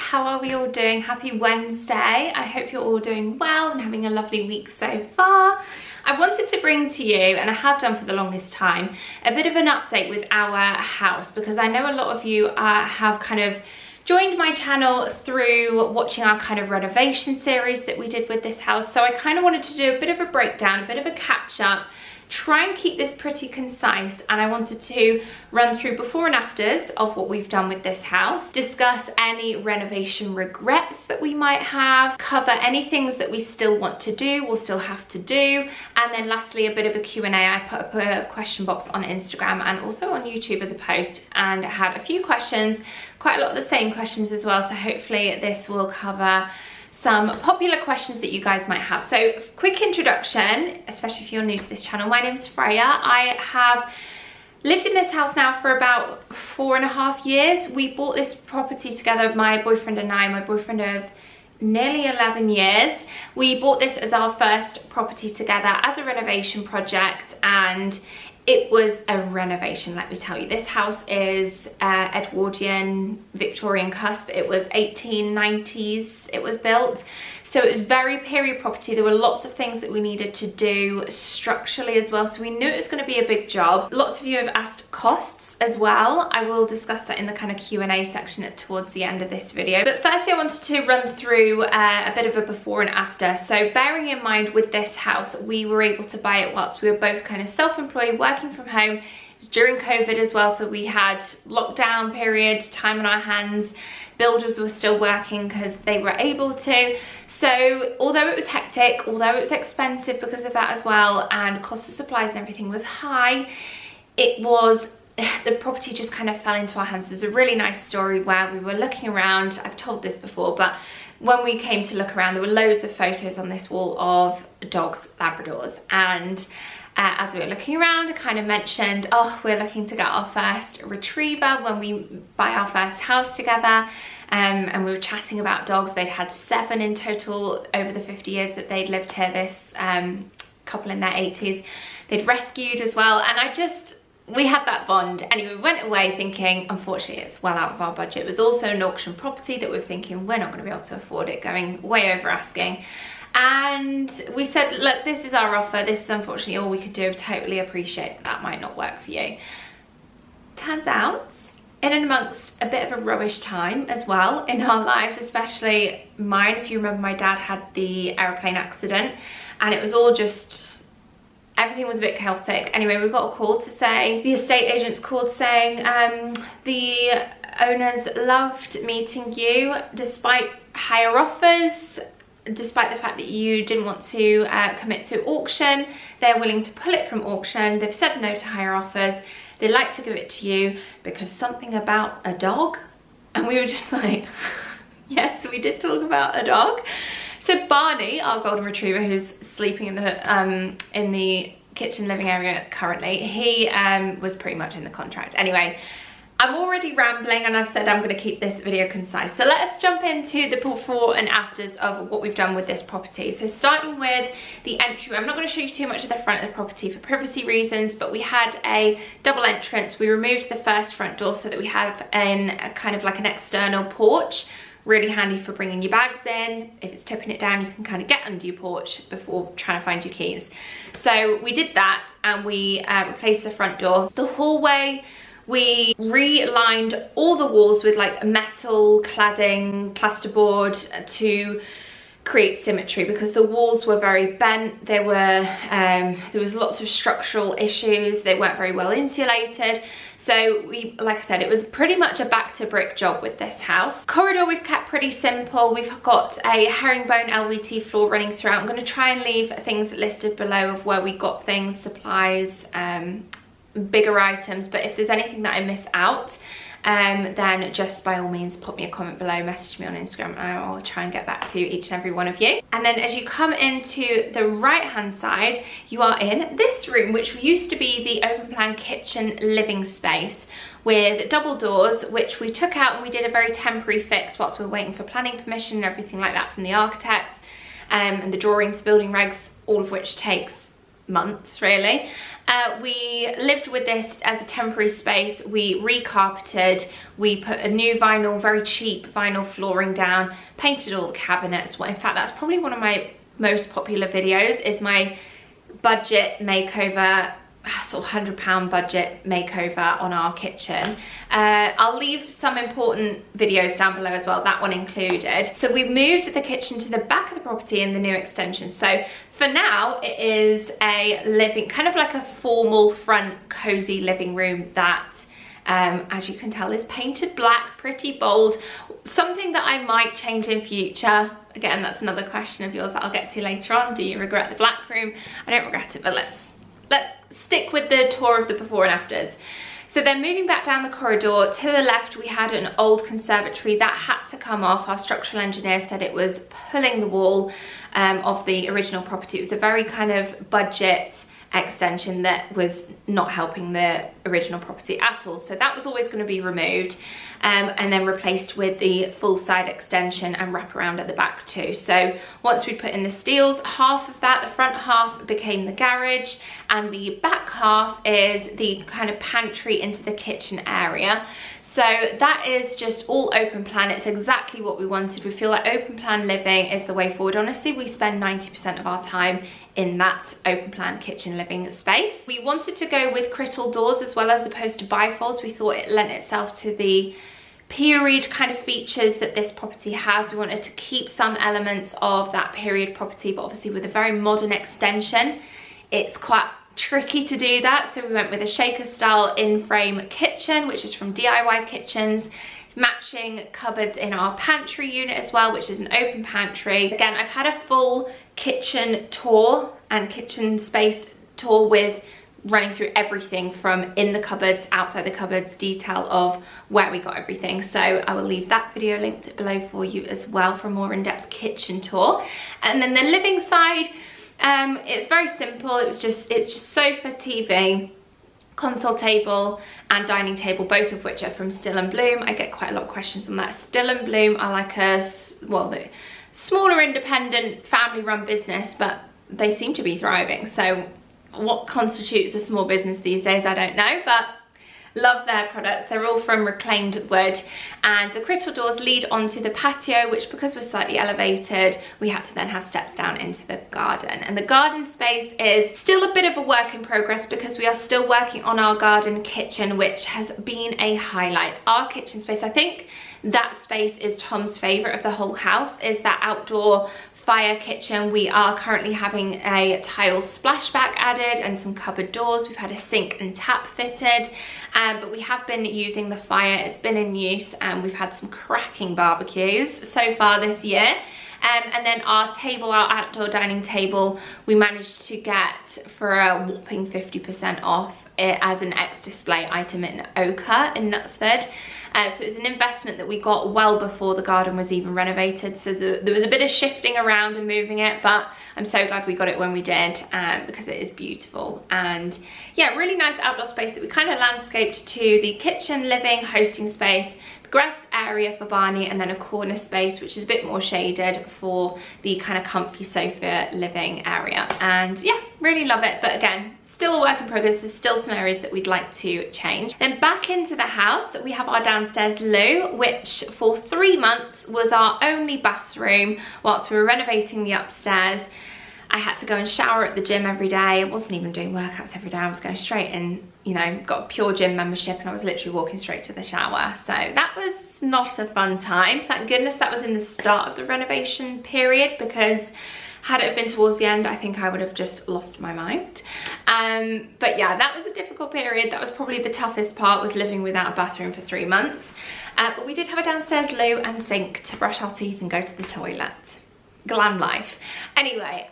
how are we all doing? Happy Wednesday. I hope you're all doing well and having a lovely week so far. I wanted to bring to you, and I have done for the longest time, a bit of an update with our house, because I know a lot of you have kind of joined my channel through watching our kind of renovation series that we did with this house. So I kind of wanted to do a bit of a breakdown, a bit of a catch up, try and keep this pretty concise, and I wanted to run through before and afters of what we've done with this house, discuss any renovation regrets that we might have, cover any things that we still want to do, we'll still have to do, and then lastly a bit of a Q&A. I put up a question box on Instagram and also on YouTube as a post, and had a few questions, quite a lot of the same questions as well, so hopefully this will cover some popular questions that you guys might have. So quick introduction, especially if you're new to this channel. My name is Freya. I have lived in this house now for about 4.5 years. We bought this property together, my boyfriend and I, my boyfriend of nearly 11 years. We bought this as our first property together as a renovation project, and it was a renovation, let me tell you. This house is Edwardian Victorian cusp. It was 1890s it was built. So it was very period property. There were lots of things that we needed to do structurally as well. So we knew it was going to be a big job. Lots of you have asked costs as well. I will discuss that in the kind of Q&A section towards the end of this video. But firstly, I wanted to run through a bit of a before and after. So bearing in mind with this house, we were able to buy it whilst we were both kind of self-employed, working from home. It was during COVID as well. So we had lockdown period, time on our hands. Builders were still working because they were able to. So although it was hectic, although it was expensive because of that as well, and cost of supplies and everything was high, it was, the property just kind of fell into our hands. There's a really nice story where we were looking around. I've told this before, but when we came to look around, there were loads of photos on this wall of dogs, Labradors, and as we were looking around, I kind of mentioned, oh, we're looking to get our first retriever when we buy our first house together. And we were chatting about dogs. They'd had 7 in total over the 50 years that they'd lived here, this couple in their 80s. They'd rescued as well, and we had that bond. Anyway, we went away thinking, unfortunately, it's well out of our budget. It was also an auction property that we were thinking, we're not going to be able to afford it, going way over asking. And we said, look, this is our offer. This is unfortunately all we could do. Totally appreciate that might not work for you. Turns out, in and amongst a bit of a rubbish time as well in our lives, especially mine. If you remember, my dad had the aeroplane accident and it was all just, everything was a bit chaotic. Anyway, we got a call to say, the estate agents called saying, the owners loved meeting you despite higher offers, despite the fact that you didn't want to commit to auction. They're willing to pull it from auction. They've said no to higher offers. They like to give it to you because something about a dog. And we were just like, yes, we did talk about a dog. So Barney, our golden retriever, who's sleeping in the kitchen living area currently, he was pretty much in the contract. Anyway, I'm already rambling and I've said I'm going to keep this video concise. So let's jump into the before and afters of what we've done with this property. So starting with the entry, I'm not going to show you too much of the front of the property for privacy reasons, but we had a double entrance. We removed the first front door so that we have a kind of like an external porch. Really handy for bringing your bags in. If it's tipping it down, you can kind of get under your porch before trying to find your keys. So we did that and we replaced the front door. The hallway, we relined all the walls with like metal cladding, plasterboard to create symmetry because the walls were very bent. There was lots of structural issues. They weren't very well insulated. So we, like I said, it was pretty much a back to brick job with this house. Corridor we've kept pretty simple. We've got a herringbone LVT floor running throughout. I'm going to try and leave things listed below of where we got things, supplies, bigger items, but if there's anything that I miss out, then just by all means pop me a comment below, message me on Instagram, and I'll try and get back to each and every one of you. And then as you come into the right hand side, you are in this room, which used to be the open plan kitchen living space with double doors, which we took out and we did a very temporary fix whilst we were waiting for planning permission and everything like that from the architects, and the drawings, building regs, all of which takes months really. We lived with this as a temporary space. We recarpeted, we put a new vinyl, very cheap vinyl flooring down, painted all the cabinets. Well, in fact, that's probably one of my most popular videos, is my budget makeover, sort of £100 budget makeover on our kitchen. I'll leave some important videos down below as well, that one included. So we've moved the kitchen to the back of the property in the new extension. So for now, it is a living, kind of like a formal front cozy living room that, as you can tell, is painted black, pretty bold. Something that I might change in future. Again, that's another question of yours that I'll get to later on. Do you regret the black room? I don't regret it, but let's stick with the tour of the before and afters. So then moving back down the corridor, to the left we had an old conservatory that had to come off. Our structural engineer said it was pulling the wall of the original property. It was a very kind of budget extension that was not helping the original property at all. So that was always going to be removed and then replaced with the full side extension and wraparound at the back too. So once we put in the steels, half of that, the front half, became the garage, and the back half is the kind of pantry into the kitchen area. So that is just all open plan. It's exactly what we wanted. We feel like open plan living is the way forward. Honestly, we spend 90% of our time in that open plan kitchen living space. We wanted to go with Crittal doors as well, as opposed to bifolds. We thought it lent itself to the period kind of features that this property has. We wanted to keep some elements of that period property, but obviously with a very modern extension, it's quite tricky to do that. So we went with a shaker style in-frame kitchen, which is from DIY Kitchens, matching cupboards in our pantry unit as well, which is an open pantry. Again, I've had a full kitchen tour and kitchen space tour with running through everything from in the cupboards, outside the cupboards, detail of where we got everything. So I will leave that video linked below for you as well for a more in-depth kitchen tour. And then the living side, it's very simple. It's just sofa, TV, console table and dining table, both of which are from Still and Bloom. I get quite a lot of questions on that. Still and Bloom are like a, well, the smaller independent family run business, but they seem to be thriving. So what constitutes a small business these days, I don't know, but love their products. They're all from reclaimed wood, and the Crittal doors lead onto the patio, which, because we're slightly elevated, we had to then have steps down into the garden. And the garden space is still a bit of a work in progress because we are still working on our garden kitchen, which has been a highlight. Our kitchen space, I think that space is Tom's favorite of the whole house, is that outdoor fire kitchen. We are currently having a tile splashback added and some cupboard doors. We've had a sink and tap fitted, but we have been using the fire. It's been in use, and we've had some cracking barbecues so far this year. And then our table, our outdoor dining table, we managed to get for a whopping 50% off it as an ex-display item in Ochre in Knutsford. So it's an investment that we got well before the garden was even renovated. So there was a bit of shifting around and moving it, but I'm so glad we got it when we did, because it is beautiful. And yeah, really nice outdoor space that we kind of landscaped to the kitchen, living, hosting space, the rest area for Barney, and then a corner space which is a bit more shaded for the kind of comfy sofa living area. And yeah, really love it. But again, still a work in progress. There's still some areas that we'd like to change. Then back into the house, we have our downstairs loo, which for 3 months was our only bathroom whilst we were renovating the upstairs. I had to go and shower at the gym every day. I wasn't even doing workouts every day. I was going straight in, you know, got a pure gym membership, and I was literally walking straight to the shower. So that was not a fun time. Thank goodness that was in the start of the renovation period, because had it been towards the end, I think I would have just lost my mind. But yeah, that was a difficult period. That was probably the toughest part, was living without a bathroom for 3 months. But we did have a downstairs loo and sink to brush our teeth and go to the toilet. Glam life. Anyway,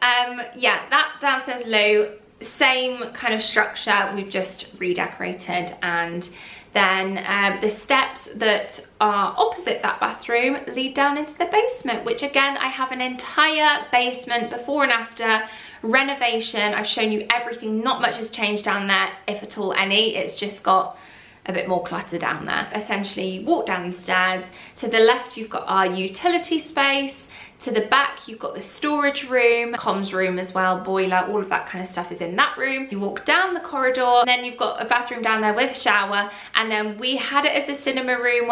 yeah, that downstairs loo, same kind of structure, we've just redecorated. And then the steps that are opposite that bathroom lead down into the basement, which again, I have an entire basement before and after renovation. I've shown you everything. Not much has changed down there, if at all any. It's just got a bit more clutter down there. Essentially, you walk down the stairs. To the left, you've got our utility space. To the back, you've got the storage room, comms room as well, boiler, all of that kind of stuff is in that room. You walk down the corridor, and then you've got a bathroom down there with a shower, and then we had it as a cinema room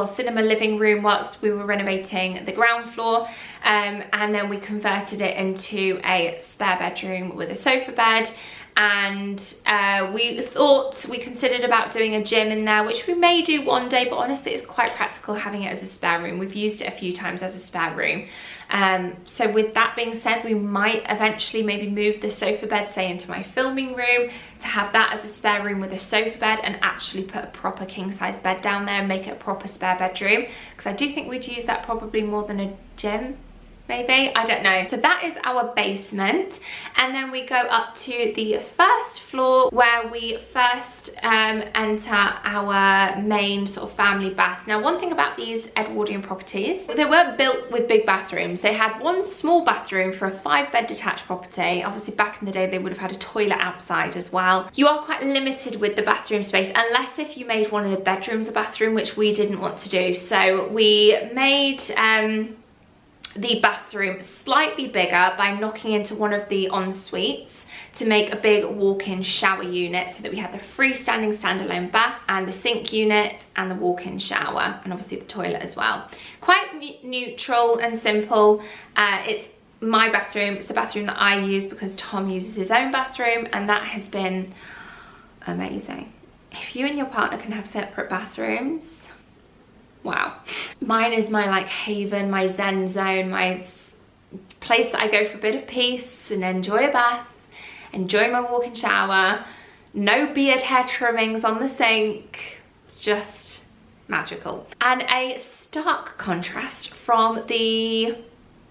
cinema living room whilst we were renovating the ground floor, and then we converted it into a spare bedroom with a sofa bed. And we considered about doing a gym in there, which we may do one day, but honestly it's quite practical having it as a spare room. We've used it a few times as a spare room. So with that being said, we might eventually maybe move the sofa bed, say, into my filming room, to have that as a spare room with a sofa bed, and actually put a proper king size bed down there and make it a proper spare bedroom, because I do think we'd use that probably more than a gym. Maybe, I don't know. So that is our basement, and then we go up to the first floor where we first enter our main sort of family bath. Now, one thing about these Edwardian properties, they weren't built with big bathrooms. They had one small bathroom for a 5-bed detached property. Obviously back in the day they would have had a toilet outside as well. You are quite limited with the bathroom space, unless if you made one of the bedrooms a bathroom, which we didn't want to do. So we made the bathroom slightly bigger by knocking into one of the en-suites to make a big walk-in shower unit, so that we had the freestanding standalone bath and the sink unit and the walk-in shower, and obviously the toilet as well. Quite neutral and simple. It's my bathroom, it's the bathroom that I use because Tom uses his own bathroom, and that has been amazing. If you and your partner can have separate bathrooms, wow. Mine is my like haven, my zen zone, my place that I go for a bit of peace and enjoy a bath, enjoy my walk-in shower, no beard hair trimmings on the sink. It's just magical. And a stark contrast from the,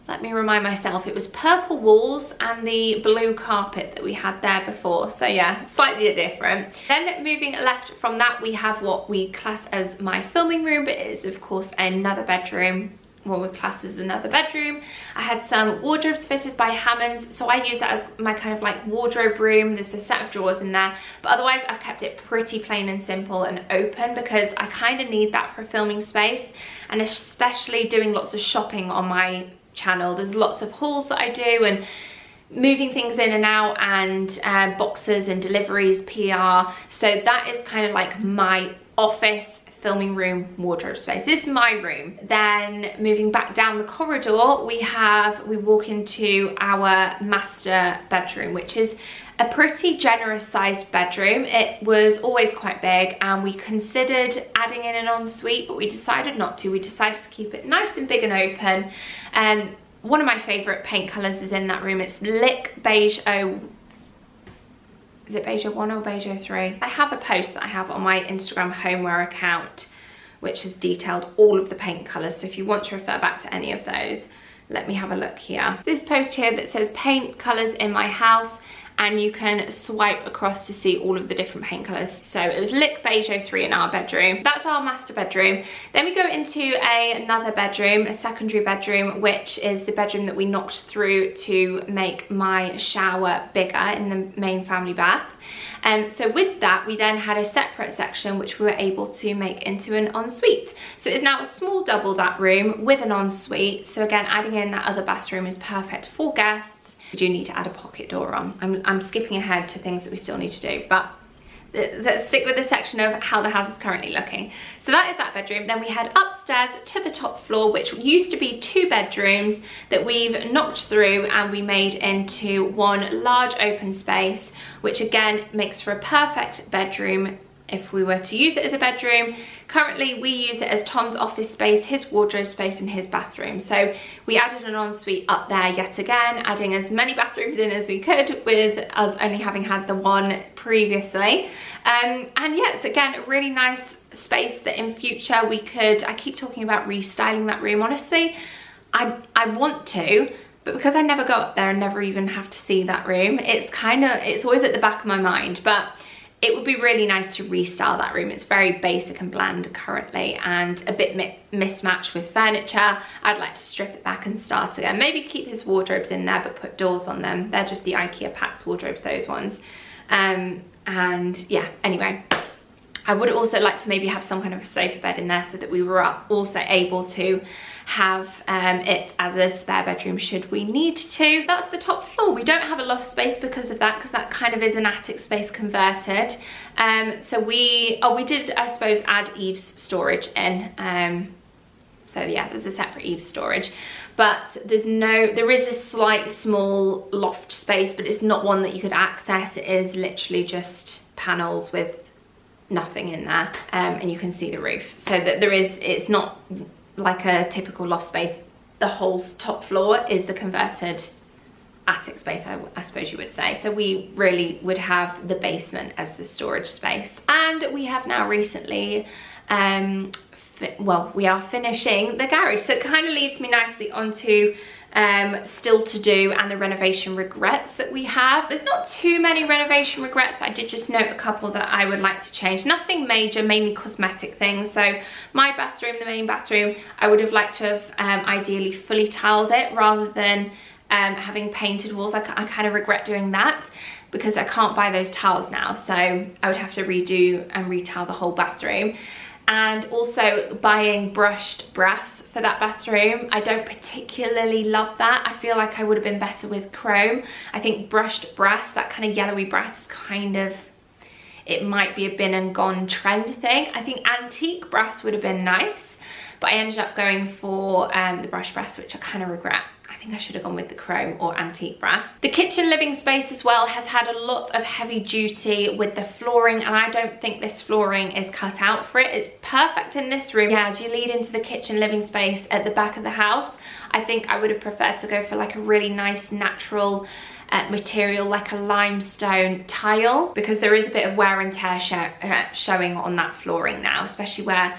let me remind myself, it was purple walls and the blue carpet that we had there before. So yeah, slightly different. Then moving left from that, we have what we class as my filming room, but it is of course another bedroom. What we class as another bedroom. I had some wardrobes fitted by Hammonds, so I use that as my kind of like wardrobe room. There's a set of drawers in there, but otherwise I've kept it pretty plain and simple and open, because I kind of need that for filming space, and especially doing lots of shopping on my channel. There's lots of hauls that I do and moving things in and out, and boxes and deliveries, PR. So that is kind of like my office filming room wardrobe space. This is my room. Then moving back down the corridor, we walk into our master bedroom, which is a pretty generous sized bedroom. It was always quite big, and we considered adding in an ensuite, but we decided not to. We decided to keep it nice and big and open. And one of my favorite paint colors is in that room. It's Lick Beige is it Beige 01 or Beige 03? I have a post that I have on my Instagram homeware account which has detailed all of the paint colors, so if you want to refer back to any of those, let me have a look here. This post here that says paint colors in my house, and you can swipe across to see all of the different paint colors. So it was Lick Beige 03 in our bedroom. That's our master bedroom. Then we go into another bedroom, a secondary bedroom, which is the bedroom that we knocked through to make my shower bigger in the main family bath. So with that, we then had a separate section which we were able to make into an ensuite. So it's now a small double that room with an ensuite. So again, adding in that other bathroom is perfect for guests. We do need to add a pocket door on. I'm skipping ahead to things that we still need to do, but let's stick with the section of how the house is currently looking. So that is that bedroom. Then we head upstairs to the top floor, which used to be 2 bedrooms that we've knocked through and we made into one large open space, which again makes for a perfect bedroom if we were to use it as a bedroom. Currently we use it as Tom's office space, his wardrobe space and his bathroom. So we added an ensuite up there yet again, adding as many bathrooms in as we could, with us only having had the one previously. And yeah, it's again a really nice space that in future we could, I keep talking about restyling that room. Honestly, I want to, but because I never go up there and never even have to see that room, it's always at the back of my mind. But it would be really nice to restyle that room. It's very basic and bland currently and a bit mismatched with furniture. I'd like to strip it back and start again. Maybe keep his wardrobes in there but put doors on them. They're just the IKEA Pax wardrobes, those ones. And yeah, anyway, I would also like to maybe have some kind of a sofa bed in there so that we were also able to have it as a spare bedroom should we need to. That's the top floor. We don't have a loft space because of that, because that kind of is an attic space converted. So we did, I suppose, add eaves storage in. So yeah, there's a separate eaves storage, but there is a slight small loft space, but it's not one that you could access. It is literally just panels with nothing in there, and you can see the roof. So that it's not like a typical loft space. The whole top floor is the converted attic space, I suppose you would say. So we really would have the basement as the storage space. And we have now recently, well, we are finishing the garage. So it kind of leads me nicely onto still to do and the renovation regrets that we have. There's not too many renovation regrets, but I did just note a couple that I would like to change. Nothing major, mainly cosmetic things. So my bathroom, the main bathroom, I would have liked to have ideally fully tiled it rather than having painted walls. I kind of regret doing that because I can't buy those tiles now, so I would have to redo and retile the whole bathroom. And also buying brushed brass for that bathroom. I don't particularly love that. I feel like I would have been better with chrome. I think brushed brass, that kind of yellowy brass, is kind of, it might be a been and gone trend thing. I think antique brass would have been nice, but I ended up going for the brushed brass, which I kind of regret. I think I should have gone with the chrome or antique brass. The kitchen living space as well has had a lot of heavy duty with the flooring, and I don't think this flooring is cut out for it. It's perfect in this room. Yeah, as you lead into the kitchen living space at the back of the house, I think I would have preferred to go for like a really nice natural material, like a limestone tile, because there is a bit of wear and tear showing on that flooring now, especially where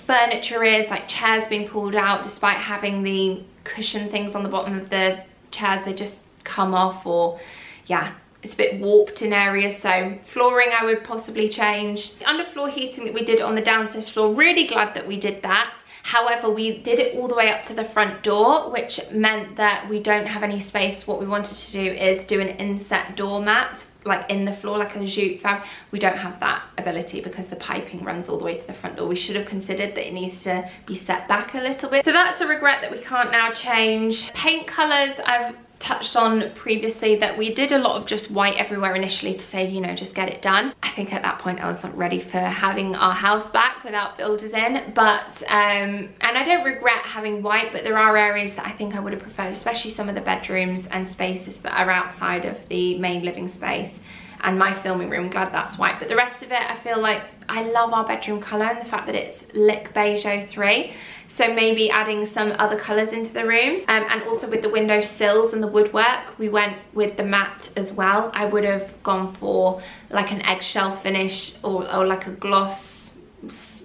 furniture is, like chairs being pulled out. Despite having the cushion things on the bottom of the chairs, they just come off, or yeah, it's a bit warped in areas. So flooring I would possibly change. The underfloor heating that we did on the downstairs floor, really glad that we did that. However, we did it all the way up to the front door, which meant that we don't have any space. What we wanted to do is do an inset doormat, like in the floor, like a jute fab. We don't have that ability because the piping runs all the way to the front door. We should have considered that it needs to be set back a little bit. So that's a regret that we can't now change. Paint colours, I've touched on previously that we did a lot of just white everywhere initially to say, you know, just get it done. I think at that point I wasn't ready for having our house back without builders in, but and I don't regret having white, but there are areas that I think I would have preferred, especially some of the bedrooms and spaces that are outside of the main living space and my filming room. Glad that's white, but the rest of it, I feel like I love our bedroom colour and the fact that it's Lick Beige 03. So maybe adding some other colours into the rooms. And also with the window sills and the woodwork, we went with the matte as well. I would have gone for like an eggshell finish or like a gloss,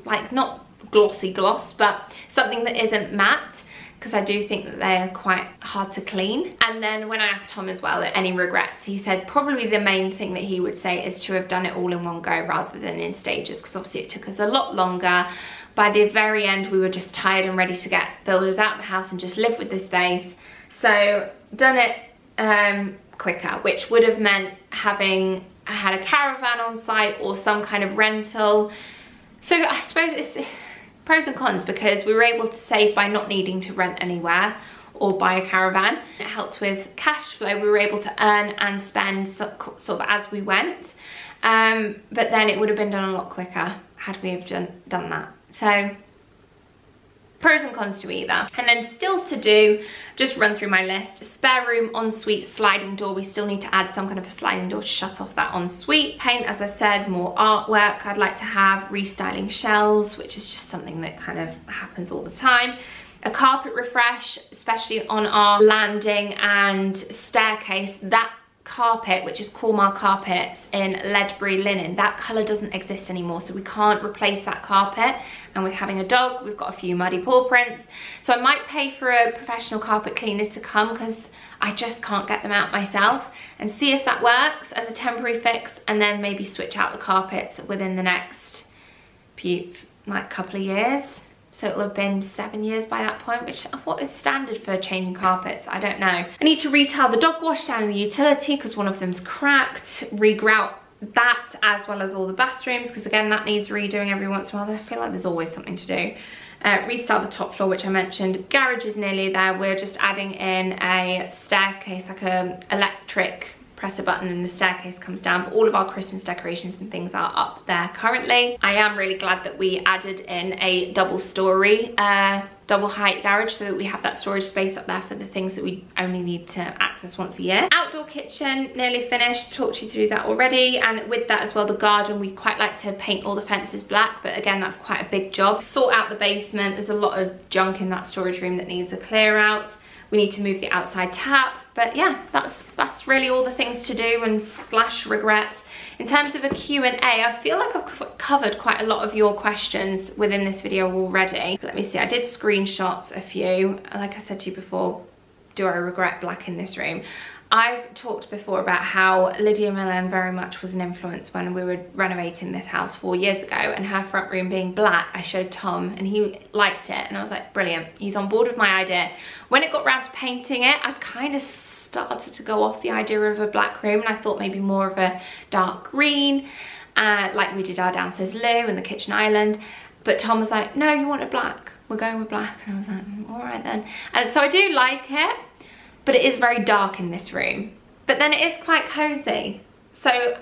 like not glossy gloss, but something that isn't matte, because I do think that they're quite hard to clean. And then when I asked Tom as well any regrets, he said probably the main thing that he would say is to have done it all in one go rather than in stages, because obviously it took us a lot longer. By the very end, we were just tired and ready to get builders out of the house and just live with the space. So done it quicker, which would have meant having had a caravan on site or some kind of rental. So I suppose it's pros and cons, because we were able to save by not needing to rent anywhere or buy a caravan. It helped with cash flow. We were able to earn and spend sort of as we went. But then it would have been done a lot quicker had we have done that. So pros and cons to either. And then still to do, just run through my list. Spare room, ensuite, sliding door. We still need to add some kind of a sliding door to shut off that ensuite. Paint, as I said, more artwork I'd like to have. Restyling shelves, which is just something that kind of happens all the time. A carpet refresh, especially on our landing and staircase. That carpet, which is Cormar carpets in Ledbury linen, that colour doesn't exist anymore, so we can't replace that carpet. And with having a dog, we've got a few muddy paw prints, so I might pay for a professional carpet cleaner to come, because I just can't get them out myself, and see if that works as a temporary fix, and then maybe switch out the carpets within the next couple of years. So it'll have been 7 years by that point, which, what is standard for changing carpets? I don't know. I need to retile the dog wash down in the utility because one of them's cracked, regrout that, as well as all the bathrooms, because again that needs redoing every once in a while. I feel like there's always something to do. Restart the top floor, which I mentioned. Garage is nearly there. We're just adding in a staircase, like a electric, press a button and the staircase comes down. But all of our Christmas decorations and things are up there currently. I am really glad that we added in a double story, double height garage, so that we have that storage space up there for the things that we only need to access once a year. Outdoor kitchen nearly finished, talked you through that already. And with that as well, the garden, we quite like to paint all the fences black, but again, that's quite a big job. Sort out the basement. There's a lot of junk in that storage room that needs a clear out. We need to move the outside tap, but yeah, that's really all the things to do and slash regrets. In terms of a Q&A, I feel like I've covered quite a lot of your questions within this video already. But let me see, I did screenshot a few. Like I said to you before, do I regret black in this room? I've talked before about how Lydia Millen very much was an influence when we were renovating this house 4 years ago, and her front room being black, I showed Tom and he liked it, and I was like, brilliant, he's on board with my idea. When it got round to painting it, I kind of started to go off the idea of a black room, and I thought maybe more of a dark green, like we did our downstairs loo and the kitchen island. But Tom was like, no, you want it black, we're going with black. And I was like, all right then. And so I do like it, but it is very dark in this room. But then it is quite cozy. So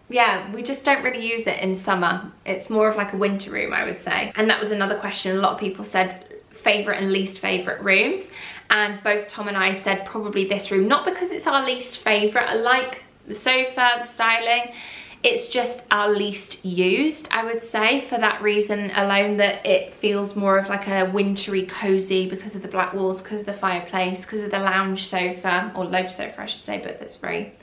yeah, we just don't really use it in summer. It's more of like a winter room, I would say. And that was another question. A lot of people said favourite and least favourite rooms. And both Tom and I said probably this room, not because it's our least favourite. I like the sofa, the styling. It's just our least used, I would say, for that reason alone, that it feels more of like a wintry cozy because of the black walls, because of the fireplace, because of the lounge sofa, or loaf sofa I should say, but that's very,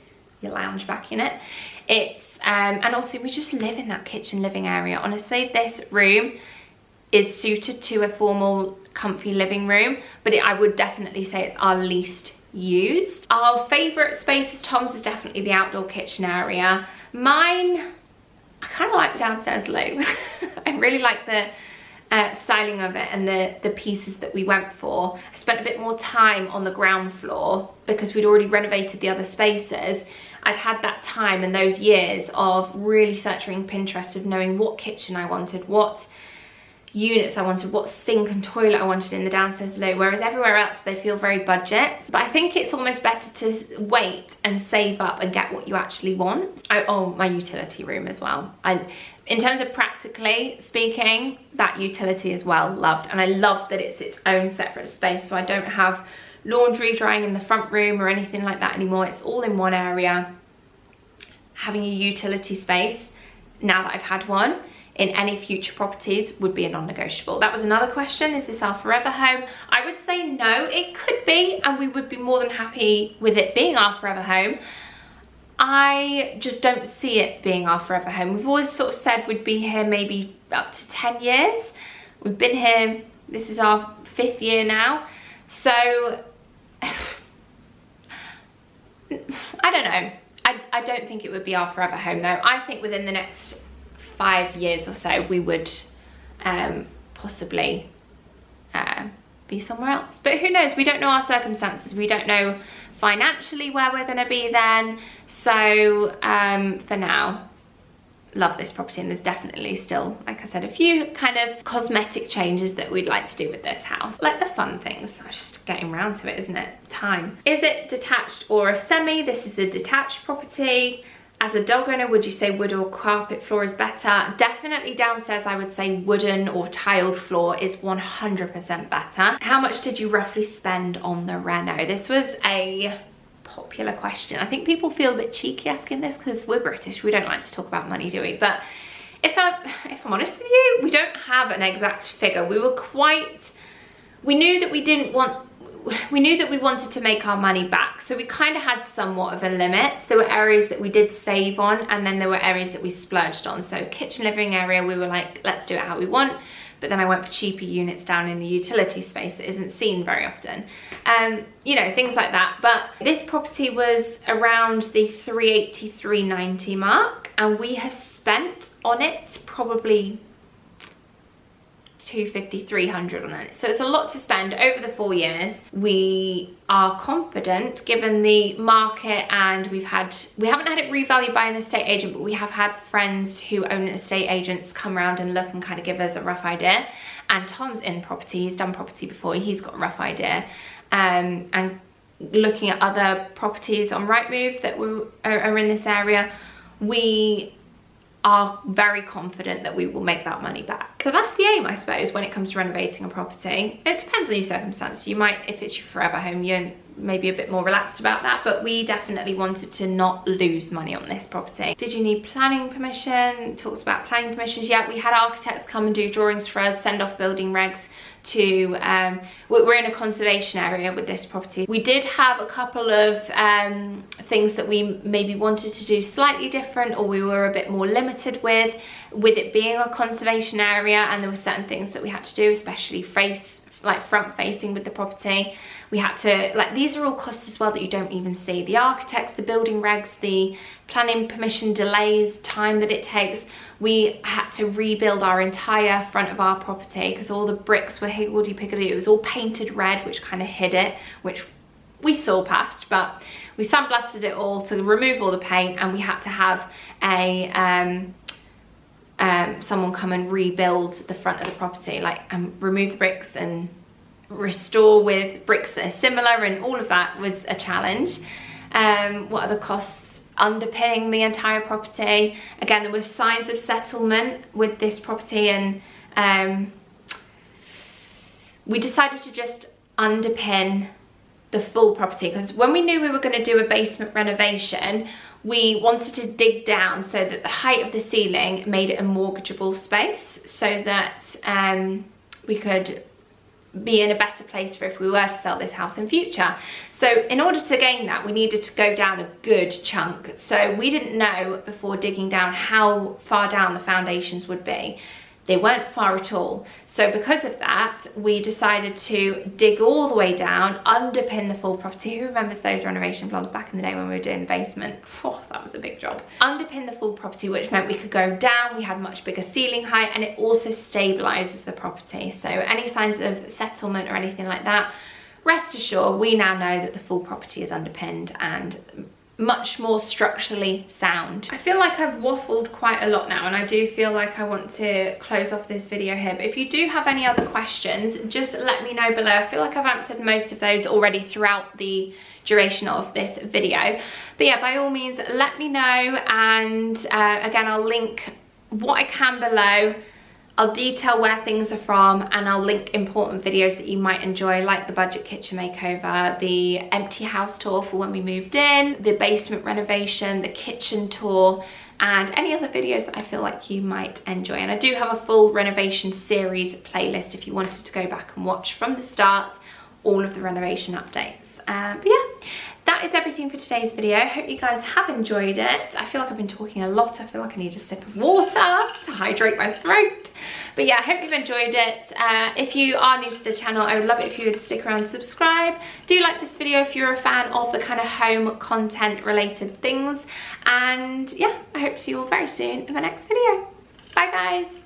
you lounge back in it. It's and also we just live in that kitchen living area. Honestly, this room is suited to a formal comfy living room, but I would definitely say it's our least used. Our favourite space, Tom's, is definitely the outdoor kitchen area. Mine, I kind of like the downstairs loo. I really like the styling of it and the pieces that we went for. I spent a bit more time on the ground floor because we'd already renovated the other spaces. I'd had that time and those years of really searching Pinterest, of knowing what kitchen I wanted, what units I wanted, what sink and toilet I wanted in the downstairs loo, whereas everywhere else they feel very budget. But I think it's almost better to wait and save up and get what you actually want. Oh, my utility room as well. In terms of practically speaking, that utility is well loved, and I love that it's its own separate space, so I don't have laundry drying in the front room or anything like that anymore. It's all in one area. Having a utility space, now that I've had one, in any future properties would be a non-negotiable. That was another question, is this our forever home? I would say no, it could be, and we would be more than happy with it being our forever home. I just don't see it being our forever home. We've always sort of said we'd be here maybe up to 10 years. We've been here, this is our 5th year now. So, I don't know. I don't think it would be our forever home though. I think within the next 5 years or so we would possibly be somewhere else, but who knows? We don't know our circumstances, we don't know financially where we're going to be then. So for now, love this property, and there's definitely still, like I said, a few kind of cosmetic changes that we'd like to do with this house, like the fun things. I'm just getting around to it, isn't it? Time. Is it detached or a semi? This is a detached property. As a dog owner, would you say wood or carpet floor is better? Definitely downstairs, I would say wooden or tiled floor is 100% better. How much did you roughly spend on the reno? This was a popular question. I think people feel a bit cheeky asking this because we're British. We don't like to talk about money, do we? But if I'm honest with you, we don't have an exact figure. We knew that we wanted to make our money back, so we kind of had somewhat of a limit. There were areas that we did save on, and then there were areas that we splurged on. So kitchen living area, we were like, let's do it how we want. But then I went for cheaper units down in the utility space that isn't seen very often. You know, things like that. But this property was around the 380, 390 mark, and we have spent on it probably 250, 300 on it. So it's a lot to spend over the 4 years. We are confident given the market, and we haven't had it revalued by an estate agent, but we have had friends who own estate agents come around and look and kind of give us a rough idea. And Tom's in property, he's done property before, he's got a rough idea. And looking at other properties on Rightmove that are in this area, we are very confident that we will make that money back. So that's the aim, I suppose, when it comes to renovating a property. It depends on your circumstances. You might, if it's your forever home, you're maybe a bit more relaxed about that, but we definitely wanted to not lose money on this property. Did you need planning permission? Talks about planning permissions. Yeah, we had architects come and do drawings for us, send off building regs to, we're in a conservation area with this property. We did have a couple of things that we maybe wanted to do slightly different, or we were a bit more limited with it being a conservation area, and there were certain things that we had to do, especially front facing with the property. We had to, like, these are all costs as well that you don't even see. The architects, the building regs, the planning permission delays, time that it takes. We had to rebuild our entire front of our property because all the bricks were higgledy-piggledy. It was all painted red, which kind of hid it, which we saw past, but we sandblasted it all to remove all the paint, and we had to have someone come and rebuild the front of the property, like, and remove the bricks and restore with bricks that are similar, and all of that was a challenge. What other costs? Underpinning the entire property. Again, there were signs of settlement with this property, and we decided to just underpin the full property, because when we knew we were going to do a basement renovation, we wanted to dig down so that the height of the ceiling made it a mortgageable space, so that we could be in a better place for if we were to sell this house in future. So in order to gain that, we needed to go down a good chunk. So we didn't know before digging down how far down the foundations would be. They weren't far at all. So because of that, we decided to dig all the way down, underpin the full property. Who remembers those renovation vlogs back in the day when we were doing the basement? Oh, that was a big job. Underpin the full property, which meant we could go down, we had much bigger ceiling height, and it also stabilizes the property. So any signs of settlement or anything like that, rest assured, we now know that the full property is underpinned and much more structurally sound. I feel like I've waffled quite a lot now, and I do feel like I want to close off this video here, but if you do have any other questions, just let me know below. I feel like I've answered most of those already throughout the duration of this video, but yeah, by all means let me know, and again, I'll link what I can below. I'll detail where things are from, and I'll link important videos that you might enjoy, like the budget kitchen makeover, the empty house tour for when we moved in, the basement renovation, the kitchen tour, and any other videos that I feel like you might enjoy. And I do have a full renovation series playlist if you wanted to go back and watch from the start all of the renovation updates. But yeah, that is everything for today's video. I hope you guys have enjoyed it. I feel like I've been talking a lot. I feel like I need a sip of water to hydrate my throat. But yeah, I hope you've enjoyed it. If you are new to the channel, I would love it if you would stick around and subscribe. Do like this video if you're a fan of the kind of home content related things. And yeah, I hope to see you all very soon in my next video. Bye guys.